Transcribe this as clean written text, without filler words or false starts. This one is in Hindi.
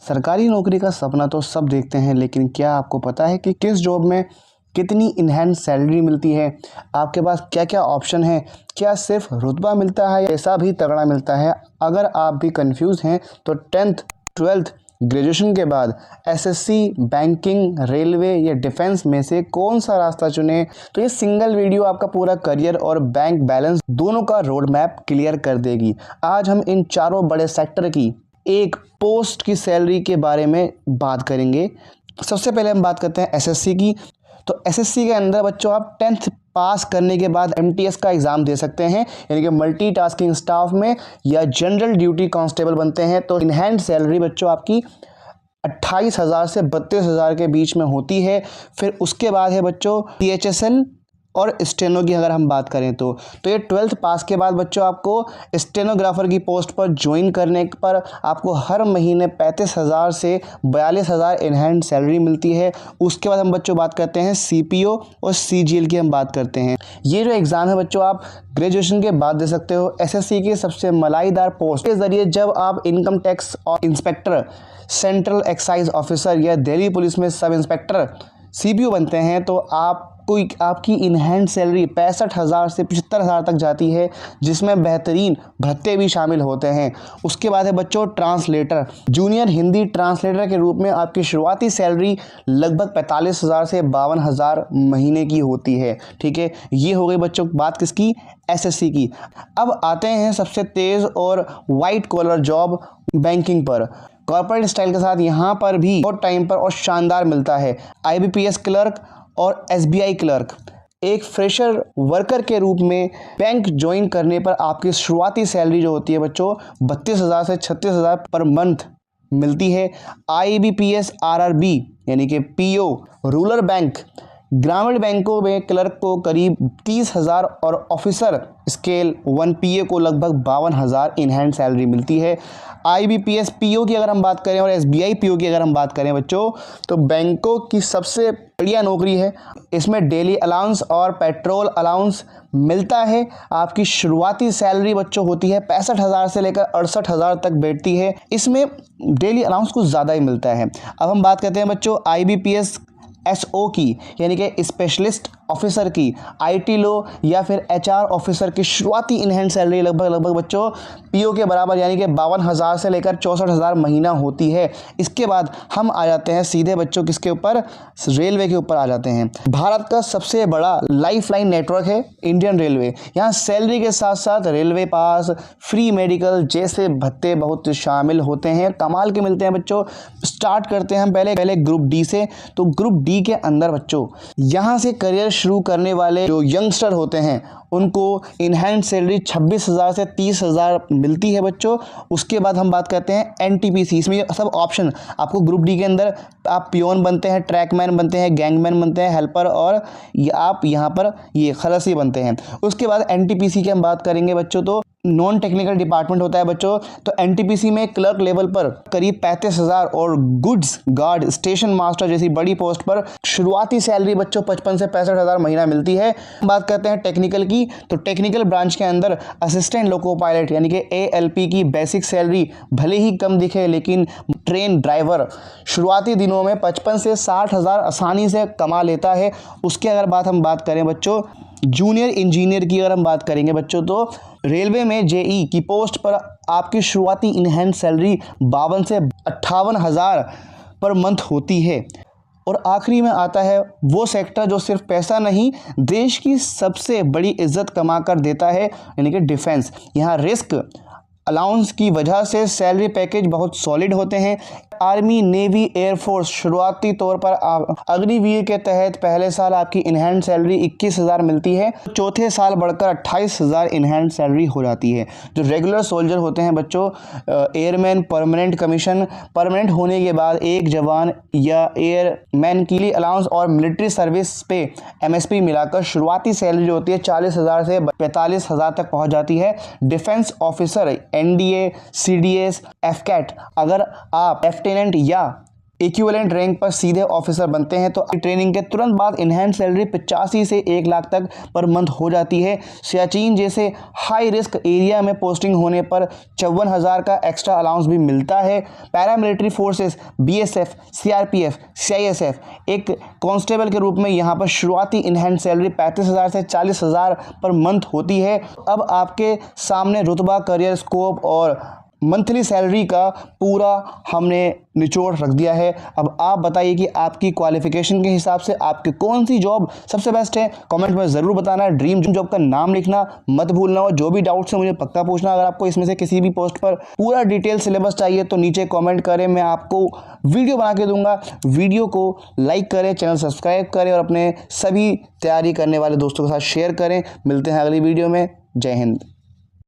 सरकारी नौकरी का सपना तो सब देखते हैं, लेकिन क्या आपको पता है कि किस जॉब में कितनी इनहैंस सैलरी मिलती है? आपके पास क्या क्या ऑप्शन है? क्या सिर्फ रुतबा मिलता है या पैसा भी तगड़ा मिलता है? अगर आप भी कंफ्यूज हैं तो 10th 12th ग्रेजुएशन के बाद एसएससी, बैंकिंग, रेलवे या डिफेंस में से कौन सा रास्ता चुने, तो ये सिंगल वीडियो आपका पूरा करियर और बैंक बैलेंस दोनों का रोड मैप क्लियर कर देगी। आज हम इन चारों बड़े सेक्टर की एक पोस्ट की सैलरी के बारे में बात करेंगे। सबसे पहले हम बात करते हैं एसएससी की। तो एसएससी के अंदर बच्चों आप 10th पास करने के बाद एमटीएस का एग्ज़ाम दे सकते हैं, यानी कि मल्टीटास्किंग स्टाफ में, या जनरल ड्यूटी कांस्टेबल बनते हैं। तो इनहैंड सैलरी बच्चों आपकी 28,000 से 32,000 के बीच में होती है। फिर उसके बाद है बच्चों टीएचएसएल और स्टेनो की अगर हम बात करें तो ये 12th पास के बाद बच्चों आपको स्टेनोग्राफर की पोस्ट पर ज्वाइन करने पर आपको हर महीने 35,000 से 42,000 इनहैंड सैलरी मिलती है। उसके बाद हम बच्चों बात करते हैं सीपीओ और सीजीएल की हम बात करते हैं। ये जो एग्ज़ाम है बच्चों आप ग्रेजुएशन के बाद दे सकते हो। एसएससी की सबसे मलाईदार पोस्ट के ज़रिए जब आप इनकम टैक्स और इंस्पेक्टर, सेंट्रल एक्साइज ऑफिसर या दिल्ली पुलिस में सब इंस्पेक्टर सीपीओ बनते हैं तो आपकी इनहैंड सैलरी 65,000 से 75,000 तक जाती है, जिसमें बेहतरीन भत्ते भी शामिल होते हैं। उसके बाद है बच्चों ट्रांसलेटर, जूनियर हिंदी ट्रांसलेटर के रूप में आपकी शुरुआती सैलरी लगभग 45,000 से 52,000 महीने की होती है। ठीक है, ये हो गई बच्चों बात किसकी? एसएससी की। अब आते हैं सबसे तेज़ और वाइट कॉलर जॉब बैंकिंग पर। कॉर्पोरेट स्टाइल के साथ यहाँ पर भी बहुत टाइम पर और शानदार मिलता है। आईबीपीएस क्लर्क और एसबीआई क्लर्क। एक फ्रेशर वर्कर के रूप में बैंक ज्वाइन करने पर आपकी शुरुआती सैलरी जो होती है बच्चों 32,000 से 36,000 पर मंथ मिलती है। आईबीपीएस आरआरबी यानी कि पीओ रूरल बैंक, ग्रामीण बैंकों में क्लर्क को करीब 30,000 और ऑफिसर स्केल 1 पीए को लगभग 52,000 इनहैंड सैलरी मिलती है। आईबीपीएस पीओ की अगर हम बात करें और एसबीआई पीओ की अगर हम बात करें बच्चों, तो बैंकों की सबसे बढ़िया नौकरी है। इसमें डेली अलाउंस और पेट्रोल अलाउंस मिलता है। आपकी शुरुआती सैलरी बच्चों होती है 65,000 से लेकर 68,000 तक बैठती है। इसमें डेली अलाउंस कुछ ज़्यादा ही मिलता है। अब हम बात करते हैं बच्चों आईबीपीएस एसओ की, यानी कि स्पेशलिस्ट ऑफिसर की, आईटी लो या फिर एचआर ऑफिसर की शुरुआती इनहैंड सैलरी लगभग बच्चों पीओ के बराबर, यानी कि 52,000 से लेकर 64,000 महीना होती है। इसके बाद हम आ जाते हैं सीधे बच्चों किसके ऊपर? रेलवे के ऊपर आ जाते हैं। भारत का सबसे बड़ा लाइफलाइन नेटवर्क है इंडियन रेलवे। यहाँ सैलरी के साथ साथ रेलवे पास, फ्री मेडिकल जैसे भत्ते बहुत शामिल होते हैं, कमाल के मिलते हैं बच्चों। स्टार्ट करते हैं हम पहले ग्रुप डी से। तो ग्रुप डी के अंदर बच्चों यहाँ से करियर शुरू करने वाले जो यंगस्टर होते हैं उनको इनहैंड सैलरी 26,000 से 30,000 मिलती है बच्चों। उसके बाद हम बात करते हैं एनटीपीसी। इसमें ये सब ऑप्शन आपको ग्रुप डी के अंदर आप पियोन बनते हैं, ट्रैकमैन बनते हैं, गैंगमैन बनते हैं, हेल्पर, और आप यहाँ पर ये खलासी बनते हैं। उसके बाद एनटीपीसी की हम बात करेंगे बच्चों, तो नॉन टेक्निकल डिपार्टमेंट होता है बच्चों। तो एनटीपीसी में क्लर्क लेवल पर करीब 35,000 और गुड्स गार्ड, स्टेशन मास्टर जैसी बड़ी पोस्ट पर शुरुआती सैलरी बच्चों 55 से 65,000 महीना मिलती है। बात करते हैं टेक्निकल की। तो टेक्निकल ब्रांच के अंदर असिस्टेंट लोको पायलट यानी कि एएलपी की बेसिक सैलरी भले ही कम दिखे, लेकिन ट्रेन ड्राइवर शुरुआती दिनों में 55 से 60,000 आसानी से कमा लेता है। उसके अगर हम बात करें बच्चों जूनियर इंजीनियर की अगर हम बात करेंगे बच्चों, तो रेलवे में जेई की पोस्ट पर आपकी शुरुआती इनहैंड सैलरी 52 से 58,000 पर मंथ होती है। और आखिरी में आता है वो सेक्टर जो सिर्फ पैसा नहीं, देश की सबसे बड़ी इज्जत कमा कर देता है, यानी कि डिफेंस। यहाँ रिस्क अलाउंस की वजह से सैलरी पैकेज बहुत सॉलिड होते हैं। आर्मी, नेवी, एयरफोर्स शुरुआती तौर पर अग्निवीर के तहत पहले साल आपकी इनहैंड सैलरी 21,000 मिलती है, चौथे साल बढ़कर 28,000 इनहैंड सैलरी हो जाती है। जो रेगुलर सोल्जर होते हैं बच्चों, एयरमैन परमानेंट कमीशन, परमानेंट होने के बाद एक जवान या एयरमैन के लिए अलाउंस और मिलिट्री सर्विस पे एमएसपी मिलाकर शुरुआती सैलरी जो होती है 40,000 से 45,000 तक पहुँच जाती है। Defence officer, NDA, CDS, AFCAT, अगर आप लेफ्टिनेंट या इक्विवेलेंट रैंक पर सीधे ऑफिसर बनते हैं तो ट्रेनिंग के तुरंत बाद इनहैंस सैलरी 85 से 1 लाख तक पर मंथ हो जाती है। सियाचिन जैसे हाई रिस्क एरिया में पोस्टिंग होने पर 54,000 का एक्स्ट्रा अलाउंस भी मिलता है। Paramilitary forces BSF, CRPF, CISF एक कांस्टेबल के रूप में यहाँ पर शुरुआती इनहैंस सैलरी 35,000 से 40,000 पर मंथ होती है। अब आपके सामने रुतबा, करियर स्कोप और मंथली सैलरी का पूरा हमने निचोड़ रख दिया है। अब आप बताइए कि आपकी क्वालिफिकेशन के हिसाब से आपकी कौन सी जॉब सबसे बेस्ट है। कमेंट में ज़रूर बताना। ड्रीम जॉब का नाम लिखना मत भूलना और जो भी डाउट्स है मुझे पक्का पूछना। अगर आपको इसमें से किसी भी पोस्ट पर पूरा डिटेल सिलेबस चाहिए तो नीचे कॉमेंट करें, मैं आपको वीडियो बना के दूंगा। वीडियो को लाइक करें, चैनल सब्सक्राइब करें और अपने सभी तैयारी करने वाले दोस्तों के साथ शेयर करें। मिलते हैं अगली वीडियो में। जय हिंद।